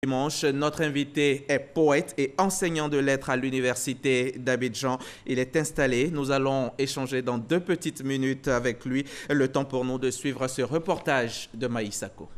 Dimanche, notre invité est poète et enseignant de lettres à l'université d'Abidjan. Il est installé. Nous allons échanger dans 2 petites minutes avec lui. Le temps pour nous de suivre ce reportage de Maïsako.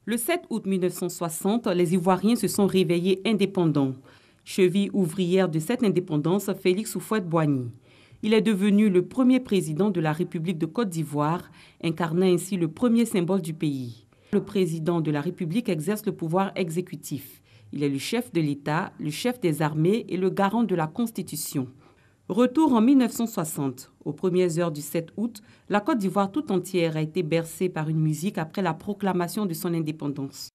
Le 7 août 1960, les Ivoiriens se sont réveillés indépendants. Cheville ouvrière de cette indépendance, Félix Houphouët-Boigny. Il est devenu le premier président de la République de Côte d'Ivoire, incarnant ainsi le premier symbole du pays. Le président de la République exerce le pouvoir exécutif. Il est le chef de l'État, le chef des armées et le garant de la Constitution. Retour en 1960. Aux premières heures du 7 août, la Côte d'Ivoire tout entière a été bercée par une musique après la proclamation de son indépendance.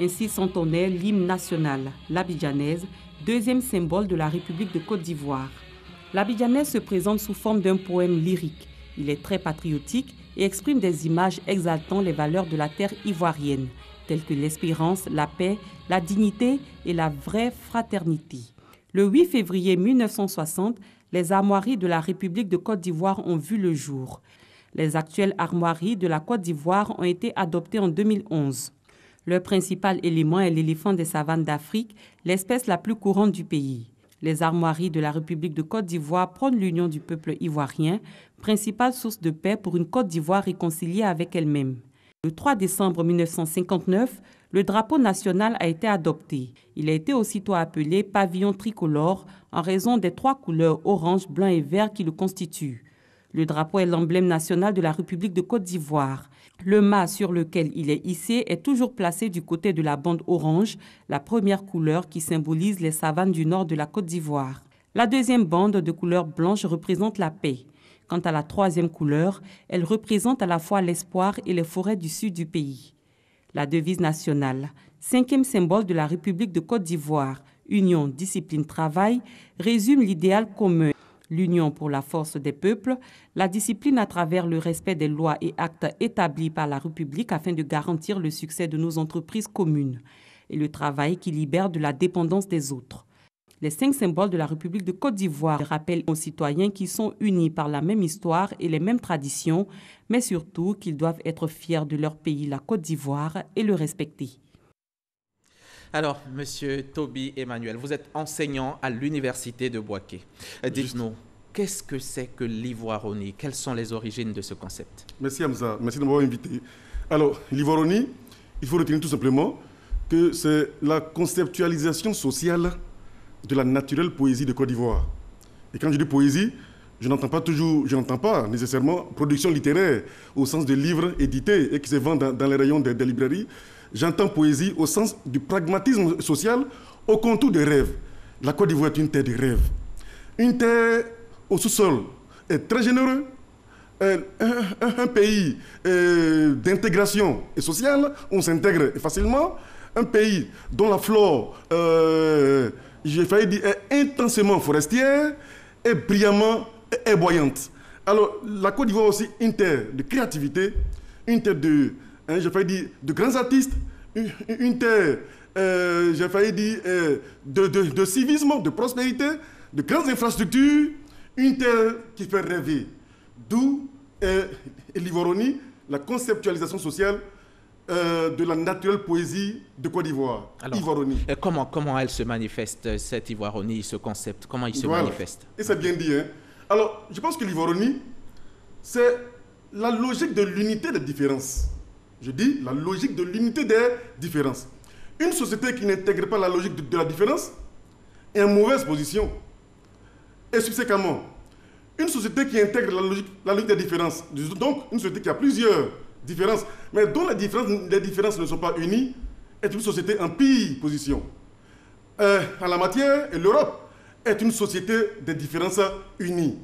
Ainsi s'entonnait l'hymne national, l'abidjanaise, deuxième symbole de la République de Côte d'Ivoire. L'abidjanaise se présente sous forme d'un poème lyrique. Il est très patriotique et exprime des images exaltant les valeurs de la terre ivoirienne, telles que l'espérance, la paix, la dignité et la vraie fraternité. Le 8 février 1960, les armoiries de la République de Côte d'Ivoire ont vu le jour. Les actuelles armoiries de la Côte d'Ivoire ont été adoptées en 2011. Leur principal élément est l'éléphant des savanes d'Afrique, l'espèce la plus courante du pays. Les armoiries de la République de Côte d'Ivoire prônent l'union du peuple ivoirien, principale source de paix pour une Côte d'Ivoire réconciliée avec elle-même. Le 3 décembre 1959, le drapeau national a été adopté. Il a été aussitôt appelé pavillon tricolore en raison des 3 couleurs orange, blanc et vert qui le constituent. Le drapeau est l'emblème national de la République de Côte d'Ivoire. Le mât sur lequel il est hissé est toujours placé du côté de la bande orange, la première couleur qui symbolise les savanes du nord de la Côte d'Ivoire. La deuxième bande de couleur blanche représente la paix. Quant à la troisième couleur, elle représente à la fois l'espoir et les forêts du sud du pays. La devise nationale, 5e symbole de la République de Côte d'Ivoire, union, discipline, travail, résume l'idéal commun. L'union pour la force des peuples, la discipline à travers le respect des lois et actes établis par la République afin de garantir le succès de nos entreprises communes, et le travail qui libère de la dépendance des autres. Les 5 symboles de la République de Côte d'Ivoire rappellent aux citoyens qu'ils sont unis par la même histoire et les mêmes traditions, mais surtout qu'ils doivent être fiers de leur pays, la Côte d'Ivoire, et le respecter. Alors, Monsieur Toby Emmanuel, vous êtes enseignant à l'université de Bouaké. Dites-nous, qu'est-ce que c'est que l'ivoironie? Quelles sont les origines de ce concept? Merci Hamza, merci de m'avoir invité. Alors, l'ivoironie, il faut retenir tout simplement que c'est la conceptualisation sociale de la naturelle poésie de Côte d'Ivoire. Et quand je dis poésie, je n'entends pas nécessairement production littéraire au sens de livres édités et qui se vendent dans les rayons des librairies. J'entends poésie au sens du pragmatisme social au contour des rêves. La Côte d'Ivoire est une terre de rêves. Une terre au sous-sol est très généreux. Un pays d'intégration et sociale, on s'intègre facilement. Un pays dont la flore, j'ai failli dire, est intensément forestière et brillamment boyante. Alors, la Côte d'Ivoire est aussi une terre de créativité, une terre de... j'ai failli dire de grands artistes, une terre, j'ai failli dire, de civisme, de prospérité, de grandes infrastructures, une terre qui fait rêver. D'où l'ivoironie, la conceptualisation sociale de la naturelle poésie de Côte d'Ivoire. Ivoironie. Comment elle se manifeste, cette ivoironie, ce concept? Comment il se manifeste? Et c'est bien dit. Hein? Alors, je pense que l'ivoironie, c'est la logique de l'unité des différences. Je dis la logique de l'unité des différences. Une société qui n'intègre pas la logique de la différence est en mauvaise position. Et subséquemment, une société qui intègre la logique des différences, donc une société qui a plusieurs différences, mais dont les différences ne sont pas unies, est une société en pire position. En la matière, l'Europe est une société des différences unies.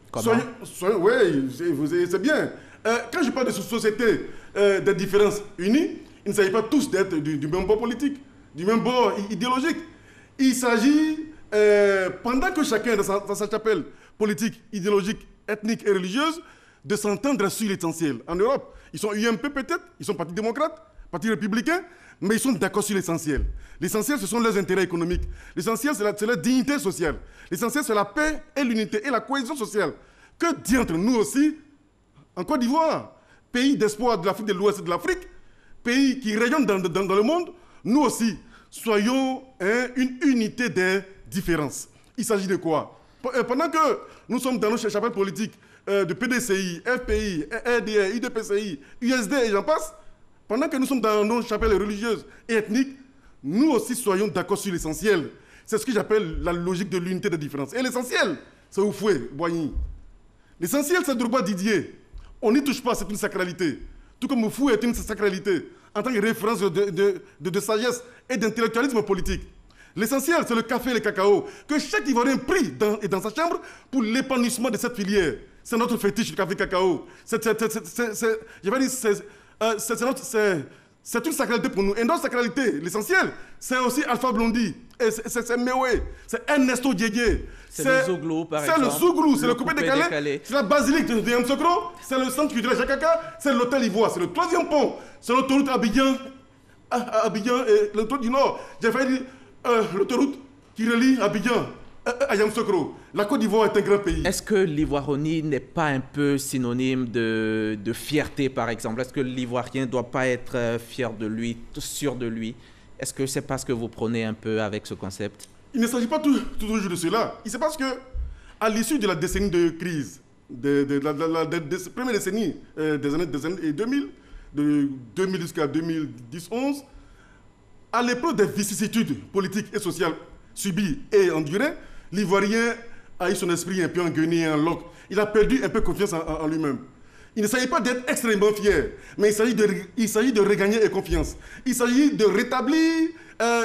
Comment? Oui, c'est bien. Quand je parle de société des différences unies, il ne s'agit pas tous d'être du même bord politique, du même bord idéologique. Il s'agit, pendant que chacun dans sa chapelle politique, idéologique, ethnique et religieuse, de s'entendre sur l'essentiel. En Europe, ils sont UMP peut-être, ils sont parti démocrate, parti républicain, mais ils sont d'accord sur l'essentiel. L'essentiel, ce sont leurs intérêts économiques. L'essentiel, c'est leur dignité sociale. L'essentiel, c'est la paix et l'unité et la cohésion sociale. Que diantre, nous aussi, en Côte d'Ivoire, pays d'espoir de l'Afrique de l'Ouest et de l'Afrique, pays qui rayonne dans le monde, nous aussi, soyons une unité des différences. Il s'agit de quoi? Pendant que nous sommes dans nos chapelles politiques de PDCI, FPI, RDR, UDPCI, USD et j'en passe, pendant que nous sommes dans nos chapelles religieuses et ethniques, nous aussi soyons d'accord sur l'essentiel. C'est ce que j'appelle la logique de l'unité des différences. Et l'essentiel, c'est Oufoué, Boigny. L'essentiel, c'est Drogba Didier. On n'y touche pas, c'est une sacralité. Tout comme Oufoué est une sacralité, en tant que référence de sagesse et d'intellectualisme politique. L'essentiel, c'est le café et le cacao, que chaque Ivoirien prie dans sa chambre pour l'épanouissement de cette filière. C'est notre fétiche, le café et le cacao. C'est une sacralité pour nous. Et notre sacralité, l'essentiel, c'est aussi Alpha Blondy, c'est Mewé, c'est Ernesto Diédié. C'est le Zouglou, par exemple. C'est le Zouglou, c'est le coupé décalé, c'est la basilique de Yamoussoukro, c'est le centre culturel Jakaka, c'est l'hôtel Ivoire, c'est le 3e pont, c'est l'autoroute Abidjan et l'autoroute du Nord. J'ai failli dire l'autoroute qui relie Abidjan à Yamoussoukro. La Côte d'Ivoire est un grand pays. Est-ce que l'Ivoironie n'est pas un peu synonyme de fierté, par exemple? Est-ce que l'Ivoirien ne doit pas être fier de lui, sûr de lui? Est-ce que c'est pas ce que vous prenez un peu avec ce concept? Il ne s'agit pas toujours de cela. Il se passe qu'à l'issue de la décennie de crise, de la première décennie des années 2000, de 2000 jusqu'à 2010-11, à l'épreuve des vicissitudes politiques et sociales subies et endurées, l'Ivoirien a eu son esprit un peu engueuné, un loc. Il a perdu un peu confiance en lui-même. Il ne s'agit pas d'être extrêmement fier, mais il s'agit de regagner confiance. Il s'agit de rétablir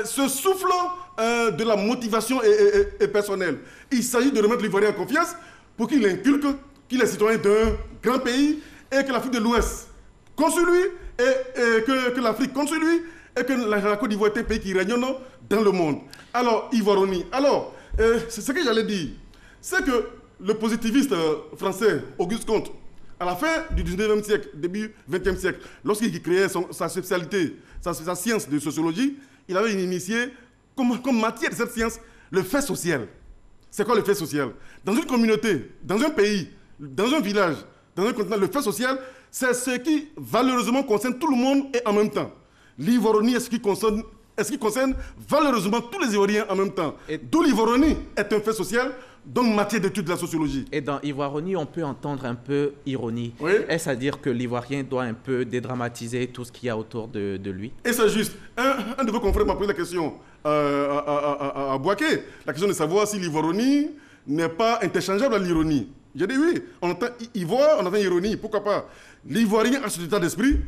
ce souffle de la motivation et personnelle. Il s'agit de remettre l'Ivoirien en confiance pour qu'il inculque qu'il est citoyen d'un grand pays et que l'Afrique de l'Ouest compte sur lui et que l'Afrique compte sur lui et que la Côte d'Ivoire est un pays qui rayonne dans le monde. Alors, Ivoironie. Alors, c'est ce que j'allais dire. C'est que le positiviste français Auguste Comte, à la fin du 19e siècle, début 20e siècle, lorsqu'il créait sa spécialité, sa science de sociologie, il avait initié comme matière de cette science le fait social. C'est quoi le fait social? Dans une communauté, dans un pays, dans un village, dans un continent, le fait social, c'est ce qui valeureusement concerne tout le monde et en même temps. L'Ivoironie est ce qui concerne valeureusement tous les Ivoiriens en même temps. D'où l'Ivoironie est un fait social, donc matière d'étude de la sociologie. Et dans Ivoironie, on peut entendre un peu ironie. Oui. Est-ce à dire que l'Ivoirien doit un peu dédramatiser tout ce qu'il y a autour de lui? Et c'est juste. Un de vos confrères m'a posé la question à Boaké, la question de savoir si l'Ivoironie n'est pas interchangeable à l'ironie. J'ai dit oui, on entend Ivoire, on entend ironie, pourquoi pas? L'Ivoirien a cet état d'esprit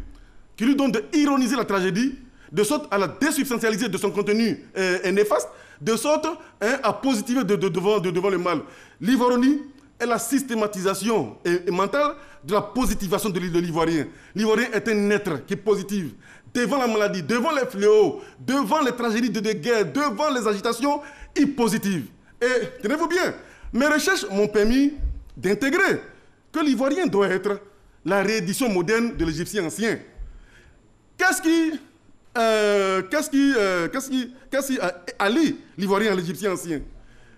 qui lui donne de ironiser la tragédie, de sorte à la désubstantialiser de son contenu néfaste, de sorte à positiver devant le mal. L'ivoironie est la systématisation mentale de la positivation de l'Ivoirien. L'Ivoirien est un être qui est positif. Devant la maladie, devant les fléaux, devant les tragédies de guerre, devant les agitations, il est positif. Et tenez-vous bien, mes recherches m'ont permis d'intégrer que l'Ivoirien doit être la réédition moderne de l'Égyptien ancien. Qu'est-ce qui allie l'Ivoirien à l'Égyptien ancien?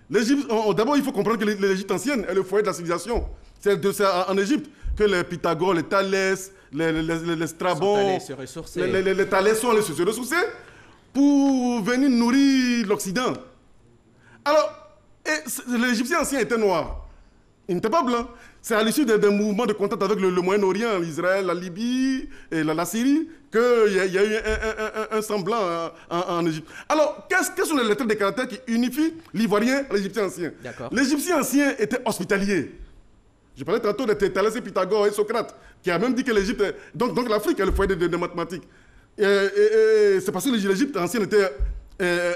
D'abord, il faut comprendre que l'Égypte ancienne est le foyer de la civilisation. C'est en Égypte que les Pythagore, les Thalès, les Strabon, les Thalès sont allés se ressourcer pour venir nourrir l'Occident. Alors, l'Égyptien ancien était noir. Il n'était pas blanc. C'est à l'issue d'un mouvement de contact avec le Moyen-Orient, l'Israël, la Libye et la Syrie, qu'il y a eu un semblant en Égypte. Alors, quels sont les traits de caractère qui unifient l'Ivoirien à l'Égyptien ancien? L'Égyptien ancien était hospitalier. Je parlais tantôt de Thalès et Pythagore et Socrate, qui a même dit que l'Égypte... Donc l'Afrique est le foyer des mathématiques. Et c'est parce que l'Égypte ancienne était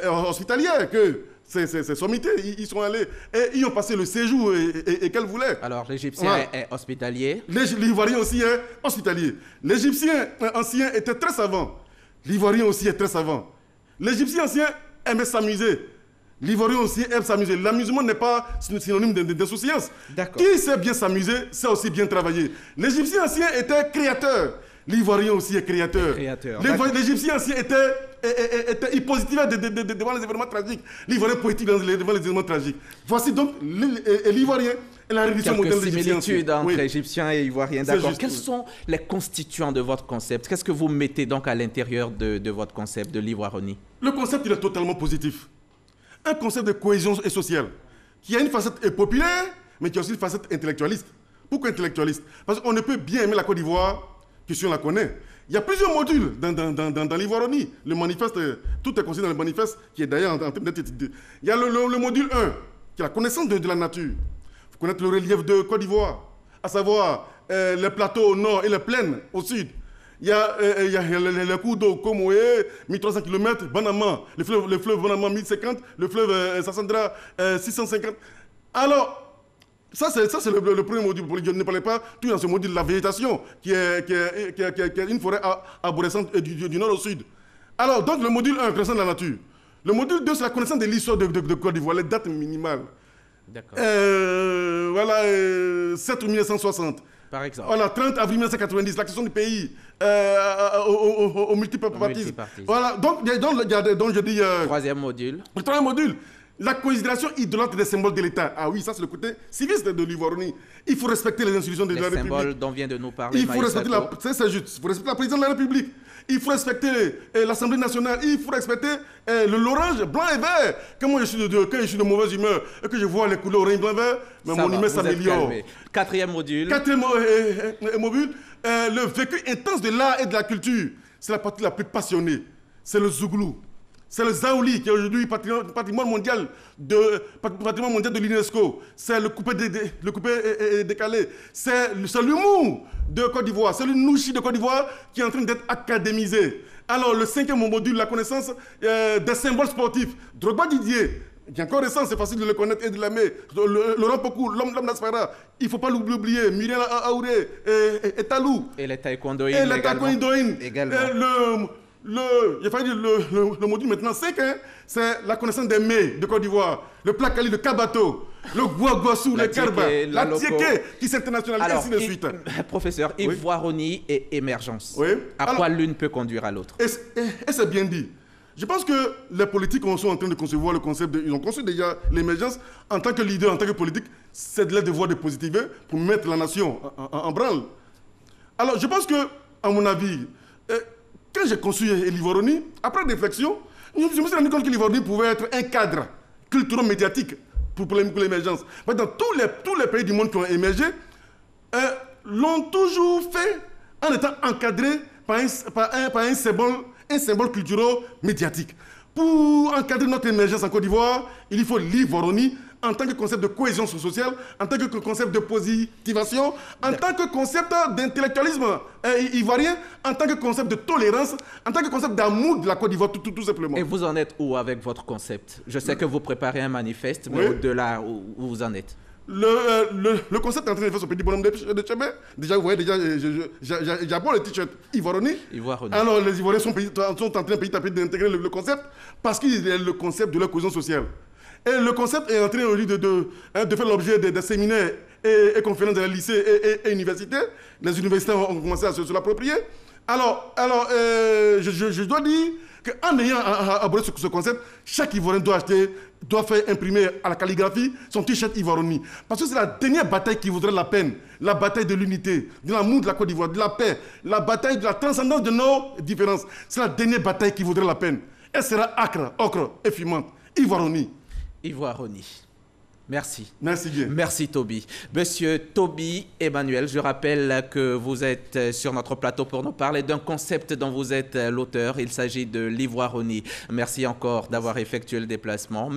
hospitalière que... C'est sommité, ils sont allés et ils ont passé le séjour et qu'elles voulaient. Alors l'Égyptien est hospitalier. L'Ivoirien aussi est hospitalier. L'Égyptien ancien était très savant. L'Ivoirien aussi est très savant. L'Égyptien ancien aimait s'amuser. L'Ivoirien aussi aime s'amuser. L'amusement n'est pas synonyme d'insouciance. Qui sait bien s'amuser, sait aussi bien travailler. L'Égyptien ancien était créateur. L'Ivoirien aussi est créateur. L'Égyptien ancien il positivait devant les événements tragiques. L'Ivoirien poétique devant les événements tragiques. Voici donc l'Ivoirien la réduction moderne de l'égyptien. Quelques similitudes entre oui. Égyptiens et Ivoiriens, d'accord. Quels oui. sont les constituants de votre concept? Qu'est-ce que vous mettez donc à l'intérieur de votre concept de l'Ivoironie? Le concept, il est totalement positif. Un concept de cohésion sociale qui a une facette populaire, mais qui a aussi une facette intellectualiste. Pourquoi intellectualiste? Parce qu'on ne peut bien aimer la Côte d'Ivoire que si on la connaît. Il y a plusieurs modules dans l'Ivoironie. Le manifeste, tout est considéré dans le manifeste, qui est d'ailleurs en train d'être étudié. Il y a le module 1, qui est la connaissance de la nature. Il faut connaître le relief de Côte d'Ivoire, à savoir les plateaux au nord et les plaines au sud. Il y a les cours d'eau Komoé, 1300 km, Banama, le fleuve Banama 1050, le fleuve Sassandra 650. Alors, ça c'est le premier module. Je ne parlais pas tout dans ce module de la végétation, qui est une forêt arborescente du nord au sud. Alors, donc le module 1, connaissance de la nature. Le module 2, c'est la connaissance de l'histoire de Côte d'Ivoire, les dates minimales. D'accord. Voilà, 7 1960. Par exemple. Voilà, 30 avril 1990, la question du pays au multipartisme. Voilà, donc je dis... Troisième module. Le troisième module, la considération idolâtre des symboles de l'État. Ah oui, ça c'est le côté civiste de l'Ivoironie. Il faut respecter les institutions de la République. Les symboles dont vient de nous parler Il faut respecter c'est juste. Il faut respecter la présidente de la République. Il faut respecter l'Assemblée nationale. Il faut respecter l'orange, blanc et vert. Quand je suis de mauvaise humeur et que je vois les couleurs orange, blanc, vert, mais mon humeur s'améliore. Quatrième module. Quatrième module, le vécu intense de l'art et de la culture. C'est la partie la plus passionnée. C'est le Zouglou. C'est le Zaouli qui est aujourd'hui patrimoine mondial de l'UNESCO. C'est le coupé décalé. C'est l'humour de Côte d'Ivoire. C'est le Nouchi de Côte d'Ivoire qui est en train d'être académisé. Alors, le cinquième module, la connaissance des symboles sportifs. Drogba Didier, qui est encore récent, c'est facile de le connaître et de l'aimer. Laurent Pokou, l'homme d'Asfara, il ne faut pas l'oublier. Muriel Aouré et Talou. Et les taekwondoïnes également. Il fallait dire le module maintenant 5, hein, c'est la connaissance des mets de Côte d'Ivoire, le Plakali, le Kabato, le Guaguassou, le Karba, la Tieke qui s'internationalise, et ainsi de suite. Professeur, oui. Ivoironie et émergence. Oui. À quoi l'une peut conduire à l'autre? Et c'est bien dit. Je pense que les politiques sont en train de concevoir le concept, ils ont conçu déjà l'émergence en tant que leader, en tant que politique, c'est de leur devoir de positiver pour mettre la nation en branle. Alors je pense que, à mon avis, quand j'ai conçu l'Ivoironie, après réflexion, je me suis rendu compte que l'Ivoironie pouvait être un cadre culturo-médiatique pour l'émergence. Dans tous les pays du monde qui ont émergé, l'ont toujours fait en étant encadré par un symbole culturo-médiatique. Pour encadrer notre émergence en Côte d'Ivoire, il faut l'Ivoironie en tant que concept de cohésion sociale, en tant que concept de positivation, en tant que concept d'intellectualisme ivoirien, en tant que concept de tolérance, en tant que concept d'amour de la Côte d'Ivoire, tout simplement. Et vous en êtes où avec votre concept? Je sais que vous préparez un manifeste, mais oui. au-delà, où vous en êtes? Le concept est en train de faire son petit bonhomme de Tchébé. Déjà, vous voyez, j'aborde le t-shirt Ivoironie. Alors, les Ivoiriens sont en train petit à petit d'intégrer le concept parce qu'il est le concept de la cohésion sociale. Et le concept est en train aujourd'hui de faire l'objet des séminaires et conférences dans les lycées et universités. Les universités ont commencé à se l'approprier. Alors je dois dire qu'en ayant abordé ce concept, chaque Ivoirien doit faire imprimer à la calligraphie son t-shirt Ivoironie. Parce que c'est la dernière bataille qui vaudrait la peine. La bataille de l'unité, de l'amour de la Côte d'Ivoire, de la paix, la bataille de la transcendance de nos différences. C'est la dernière bataille qui vaudrait la peine. Elle sera âcre, ocre et fumante. Ivoironie. Ivoironie. Merci. Merci bien. Merci Toby. Monsieur Toby Emmanuel, je rappelle que vous êtes sur notre plateau pour nous parler d'un concept dont vous êtes l'auteur. Il s'agit de l'Ivoironie. Merci encore d'avoir effectué le déplacement.